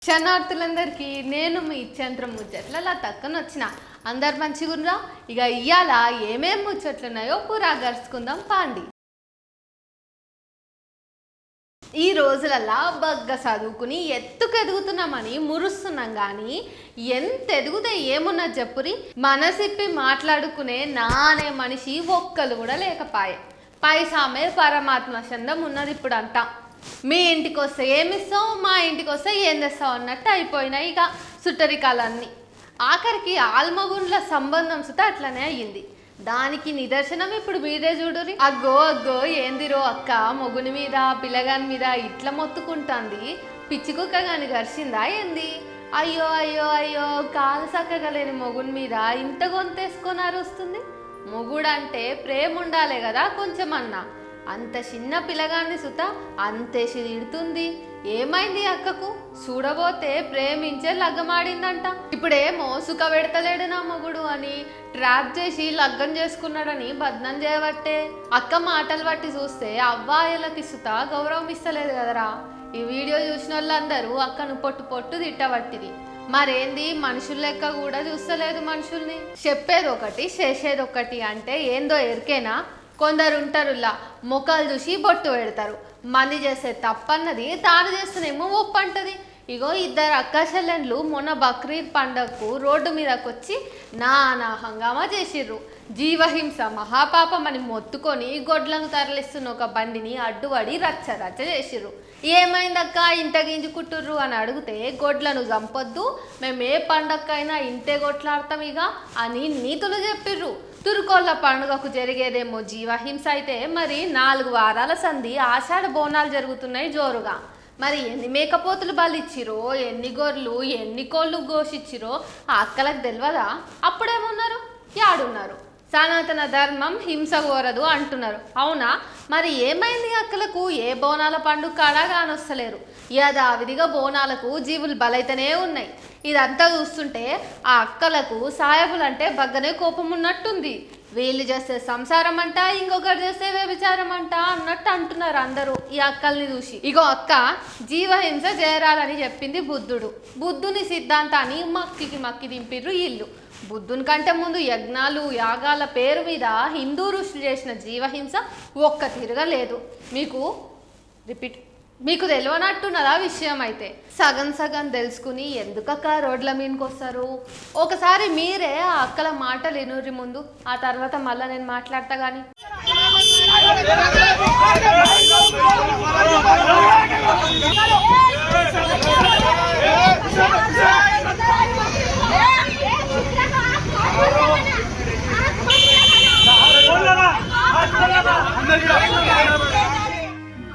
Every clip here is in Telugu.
క్షణార్థులందరికీ నేను మీ ఇచ్చేంత్రం ముచ్చట్ల తక్కన వచ్చిన అందరు మంచిగుండ్రా. ఇక ఇయ్యాల ఏమేం ముచ్చట్లున్నాయో పూరా గరుచుకుందాం పాండి. ఈ రోజులల్లా బగ్గ చదువుకుని ఎత్తుకెదుగుతున్నామని మురుస్తున్నాం కానీ ఎంత ఎదుగుతే ఏమున్నది చెప్పురి. మనసిప్పి మాట్లాడుకునే నానే మనిషి ఒక్కలు కూడా లేకపాయే. పైసామే పరమాత్మ చందం ఉన్నది ఇప్పుడు అంతా. మీ ఇంటికి వస్తే ఏమిస్తావు, మా ఇంటికి వస్తే ఏం తెస్తావు అన్నట్టు అయిపోయినాయి ఇక సుట్టరికాలన్నీ. ఆఖరికి ఆల్మగుండ్ల సంబంధం సుత అట్లనే అయ్యింది. దానికి నిదర్శనం ఇప్పుడు మీరే చూడురి. అగ్గో అగ్గో ఏందిరో అక్క మొగుని మీద పిల్లగాని మీద ఇట్లా మొత్తుకుంటుంది, పిచ్చి కుక్క గాని గరిచిందా ఏంది? అయ్యో అయ్యో అయ్యో కాలు చక్కగా లేని మొగుని మీద ఇంత గొంతేసుకొని అరుస్తుంది. మొగుడంటే ప్రేమ ఉండాలి కదా కొంచెమన్నా. అంత చిన్న పిల్లగాన్ని సుత అంతేసి తిడుతుంది. ఏమైంది అక్కకు? చూడబోతే ప్రేమించే లగ్గమాడిందంట. ఇప్పుడేమో సుఖ పెడతలేడు నా మొగుడు అని ట్రాప్ చేసి లగ్గం చేసుకున్నాడని బద్నం చేయబట్టే. అక్క మాటలు బట్టి చూస్తే అవ్వాయిలకి సుత గౌరవం ఇస్తలేదు కదరా. ఈ వీడియో చూసిన వాళ్ళందరూ అక్కను పొట్టు పొట్టు తిట్టబట్టిది. మరేంది మనుషుల లెక్క కూడా చూస్తలేదు మనుషుల్ని. చెప్పేది ఒకటి చేసేది ఒకటి అంటే ఏందో ఎరికేనా? కొందరు ఉంటారులా ముఖాలు చూసి బొట్టు పెడతారు. మంది చేసే తప్పన్నది తాను చేస్తేనేమో ఒప్పంటది. ఇగో ఇద్దరు అక్క చెల్లెండ్లు మొన్న బక్రీద్ పండగకు రోడ్డు మీదకి వచ్చి నానా హంగామా చేసిర్రు. జీవహింస మహాపాపం అని మొత్తుకొని గొడ్లను తరలిస్తున్న ఒక బండిని అడ్డుపడి రచ్చ రచ్చ చేసిర్రు. ఏమైందక్క ఇంట గింజుకుంటుర్రు అని అడిగితే గొడ్లను చంపొద్దు, మేము ఏ పండగకైనా ఇంటే కొట్లాడతాం ఇక అని నీతులు చెప్పిర్రు. తురుకోళ్ళ పండుగకు జరిగేదేమో జీవహింస అయితే మరి 4 వారాల సంధి ఆషాఢ బోనాలు జరుగుతున్నాయి జోరుగా. మరి ఎన్ని మేకపోతులు బలిచ్చిరో, ఎన్ని గొర్రెలు ఎన్ని కోళ్ళు ఘోషిచ్చిరో ఆ అక్కలకు తెలియదా? అప్పుడేమన్నారు, యాడున్నారు? సనాతన ధర్మం హింస కోరదు అంటున్నారు. అవునా? మరి ఏమైంది అక్కలకు? ఏ బోనాల పండుగ కాడా కానొస్తలేరు. యథావిధిగా బోనాలకు జీవులు బలైతేనే ఉన్నాయి. ఇదంతా చూస్తుంటే ఆ అక్కలకు సాయబులంటే బగ్గనే కోపం ఉన్నట్టుంది. వీళ్ళు చేసే సంసారం అంట, ఇంకొకరు చేసే వ్యభిచారం అంట అన్నట్టు అంటున్నారు అందరూ ఈ అక్కల్ని చూసి. ఇగో అక్క జీవహింస చేరాలని చెప్పింది బుద్ధుడు. బుద్ధుని సిద్ధాంతాన్ని మక్కి దింపిర్రు ఇల్లు. బుద్ధుని కంటే ముందు యజ్ఞాలు యాగాల పేరు మీద హిందూ ఋషులు చేసిన జీవహింస ఒక్క తిరగలేదు. మీకు తెలియనట్టున్నదా విషయం? అయితే సగం సగం తెలుసుకుని ఎందుకక్క రోడ్ల మీదకి వస్తారు? ఒకసారి మీరే ఆ అక్కల మాటలు వినుర్రి ముందు, ఆ తర్వాత మళ్ళీ నేను మాట్లాడతా గాని.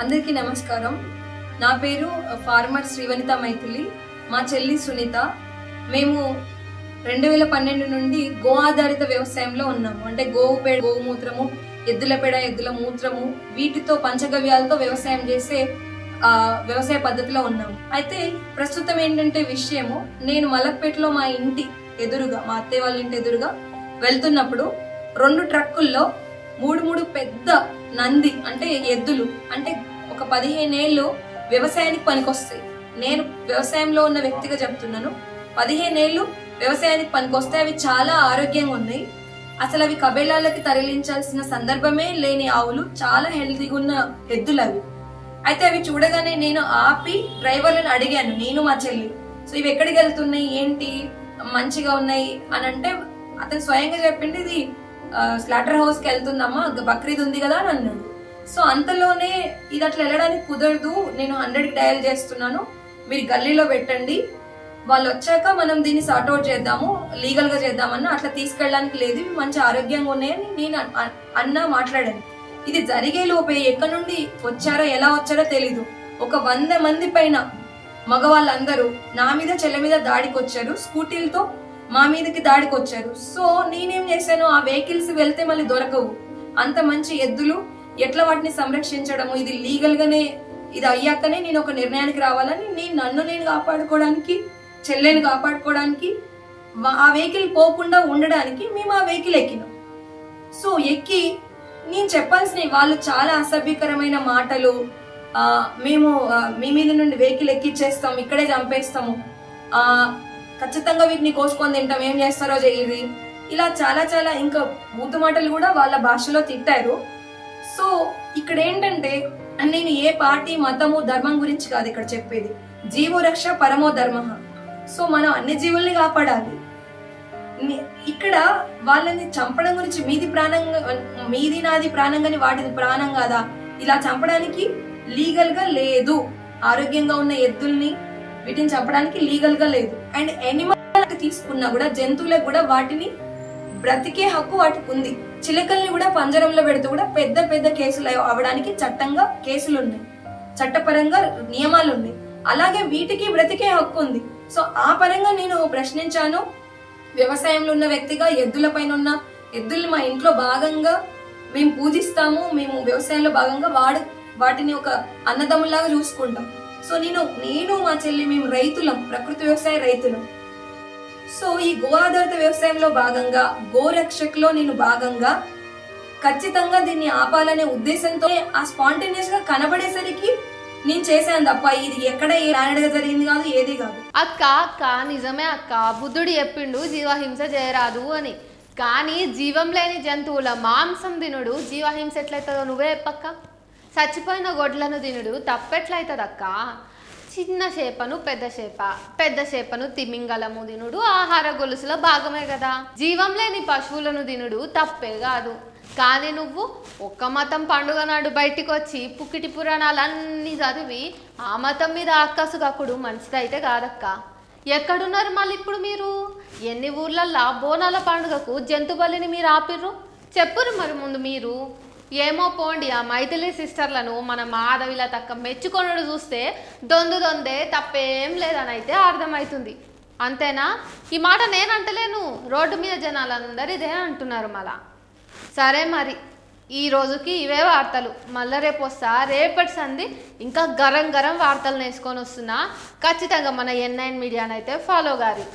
అందరికీ నమస్కారం. నా పేరు ఫార్మర్ శ్రీవనిత మైథిలి, మా చెల్లి సునీత. మేము 2012 నుండి గో ఆధారిత వ్యవసాయంలో ఉన్నాము. అంటే గోవు పేడ, గోమూత్రము, ఎద్దుల పేడ, ఎద్దుల మూత్రము, వీటితో పంచగవ్యాలతో వ్యవసాయం చేసే వ్యవసాయ పద్ధతిలో ఉన్నాము. అయితే ప్రస్తుతం ఏంటంటే విషయము, నేను మలక్పేటలో మా ఇంటి ఎదురుగా, మా అత్తయ్య వాళ్ళ ఇంటి ఎదురుగా వెళ్తున్నప్పుడు 2 ట్రక్కుల్లో 3 పెద్ద నంది అంటే ఎద్దులు, అంటే ఒక 15 ఏళ్ళు వ్యవసాయానికి పనికొస్తాయి. నేను వ్యవసాయంలో ఉన్న వ్యక్తిగా చెప్తున్నాను, 15 ఏళ్ళు వ్యవసాయానికి పనికొస్తాయి. అవి చాలా ఆరోగ్యంగా ఉన్నాయి. అసలు అవి కబేలాలకి తరలించాల్సిన సందర్భమే లేని ఆవులు, చాలా హెల్తీగా ఉన్న ఎద్దులు అవి. అయితే అవి చూడగానే నేను ఆపి డ్రైవర్లను అడిగాను, నేను మా చెల్లి, సో ఇవి ఎక్కడికి వెళ్తున్నాయి, ఏంటి మంచిగా ఉన్నాయి అని అంటే అతను స్వయంగా చెప్పింది, ఇది స్లాటర్ హౌస్ కి వెళ్తుందమ్మా, బక్రీద్ ఉంది కదా అని అన్నాడు. సో అంతలోనే ఇది అట్లా వెళ్ళడానికి కుదరదు, నేను 100కి డయల్ చేస్తున్నాను, మీరు గల్లీలో పెట్టండి, వాళ్ళు వచ్చాక మనం దీన్ని సార్ట్అవుట్ చేద్దాము, లీగల్ గా చేద్దామన్నా, అట్లా తీసుకెళ్ళడానికి లేదు, ఇవి మంచి ఆరోగ్యంగా ఉన్నాయని నేను మాట్లాడాను. ఇది జరిగే లోపే ఎక్కడి నుండి వచ్చారో ఎలా వచ్చారో తెలీదు, ఒక 100 మంది పైన మగవాళ్ళందరూ నా మీద చెల్లె మీద దాడికి వచ్చారు, స్కూటీలతో మా మీదకి దాడికి వచ్చారు. సో నేనేం చేశాను, ఆ వెహికల్స్ వెళ్తే మళ్ళీ దొరకవు, అంత మంచి ఎద్దులు ఎట్లా వాటిని సంరక్షించడము, ఇది లీగల్ గానే ఇది అయ్యాకనే నేను ఒక నిర్ణయానికి రావాలని నన్ను నేను కాపాడుకోవడానికి, చెల్లెని కాపాడుకోవడానికి, ఆ వెహికల్ పోకుండా ఉండడానికి మేము ఆ వెహికల్ ఎక్కినాం. సో ఎక్కి నేను చెప్పాల్సిన వాళ్ళు చాలా అసభ్యకరమైన మాటలు, మేము మీ మీద నుండి వెహికల్ ఎక్కిచ్చేస్తాం, ఇక్కడే చంపేస్తాము, ఖచ్చితంగా వీటిని కోసుకొని తింటాం, ఏం చేస్తారో చెయ్యి, ఇలా చాలా చాలా ఇంకా బూతు మాటలు కూడా వాళ్ళ భాషలో తిట్టారు. సో ఇక్కడ ఏంటంటే నేను ఏ పార్టీ మతము ధర్మం గురించి కాదు ఇక్కడ చెప్పేది, జీవో రక్ష పరమో ధర్మ. సో మనం అన్ని జీవుల్ని కాపాడాలి. ఇక్కడ వాళ్ళని చంపడం గురించి మీది నాది ప్రాణంగాని వాటిది ప్రాణం కాదా, ఇలా చంపడానికి లీగల్ గా లేదు. ఆరోగ్యంగా ఉన్న ఎద్దుల్ని వీటిని చంపడానికి లీగల్ గా లేదు. అండ్ ఎనిమల్ తీసుకున్నా కూడా జంతువులకు కూడా వాటిని బ్రతికే హక్కు వాటికి ఉంది. చిలకల్ని కూడా పంజరంలో పెడుతూ కూడా పెద్ద పెద్ద కేసులు అవ్వడానికి చట్టంగా కేసులు ఉన్నాయి, చట్టపరంగా నియమాలు ఉన్నాయి. అలాగే వీటికి బ్రతికే హక్కు ఉంది. సో ఆ పరంగా నేను ప్రశ్నించాను. వ్యవసాయంలో ఉన్న వ్యక్తిగా ఎద్దుల పైన ఉన్న ఎద్దుల్ని మా ఇంట్లో భాగంగా మేము పూజిస్తాము. మేము వ్యవసాయంలో భాగంగా వాటిని ఒక అన్నదమ్ములాగా చూసుకుంటాం. సో నేను మా చెల్లి మేము రైతులం, ప్రకృతి వ్యవసాయ రైతులం. సో ఈ గో ఆధారిత వ్యవసాయంలో భాగంగా గోరక్షక్లో నేను భాగంగా ఖచ్చితంగా దీన్ని ఆపాలనే ఉద్దేశంతో ఆ స్పాంటేనియస్ గా కనబడేసరికి నేను చేశాను తప్ప ఇది ఎక్కడ ఏ రానడగా జరిగింది కాదు, ఏది కాదు. అక్క నిజమే అక్క, బుద్ధుడు చెప్పిండు జీవహింస చేయరాదు అని. కానీ జీవం లేని జంతువుల మాంసం తినుడు జీవహింస ఎట్లయితుందో నువ్వే చెప్పక్క. చచ్చిపోయిన గొడ్లను తినుడు తప్పెట్లయితుంది అక్క. చిన్న చేపను పెద్ద చేపను తిమింగలము తినుడు ఆహార గొలుసులో భాగమే కదా. జీవం లేని పశువులను తినుడు తప్పే కాదు. కానీ నువ్వు ఒక్క మతం పండుగ నాడు బయటికి వచ్చి పుక్కిటి పురాణాలన్నీ చదివి ఆ మతం మీద అక్కసు కక్కుడు మంచిదైతే కాదక్క. ఎక్కడున్నారు మళ్ళీ ఇప్పుడు మీరు? ఎన్ని ఊర్లల్లో బోనాల పండుగకు జంతు బలిని మీరు ఆపిర్రు చెప్పురు మరి ముందు మీరు. ఏమో పోండి, ఆ మైథిలి సిస్టర్లను మన మాధవిల తక్క మెచ్చుకొనడు చూస్తే దొందే తప్పేం లేదని అయితే అర్థమవుతుంది. అంతేనా? ఈ మాట నేను అంటలేను, రోడ్డు మీద జనాలందరూ ఇదే అంటున్నారు. మళ్ళా సరే మరి ఈ రోజుకి ఇవే వార్తలు. మళ్ళీ రేపు వస్తా. రేపటి సంది ఇంకా గరం వార్తలు నేర్చుకొని వస్తున్నా. ఖచ్చితంగా మన N9 మీడియానైతే ఫాలో గారి.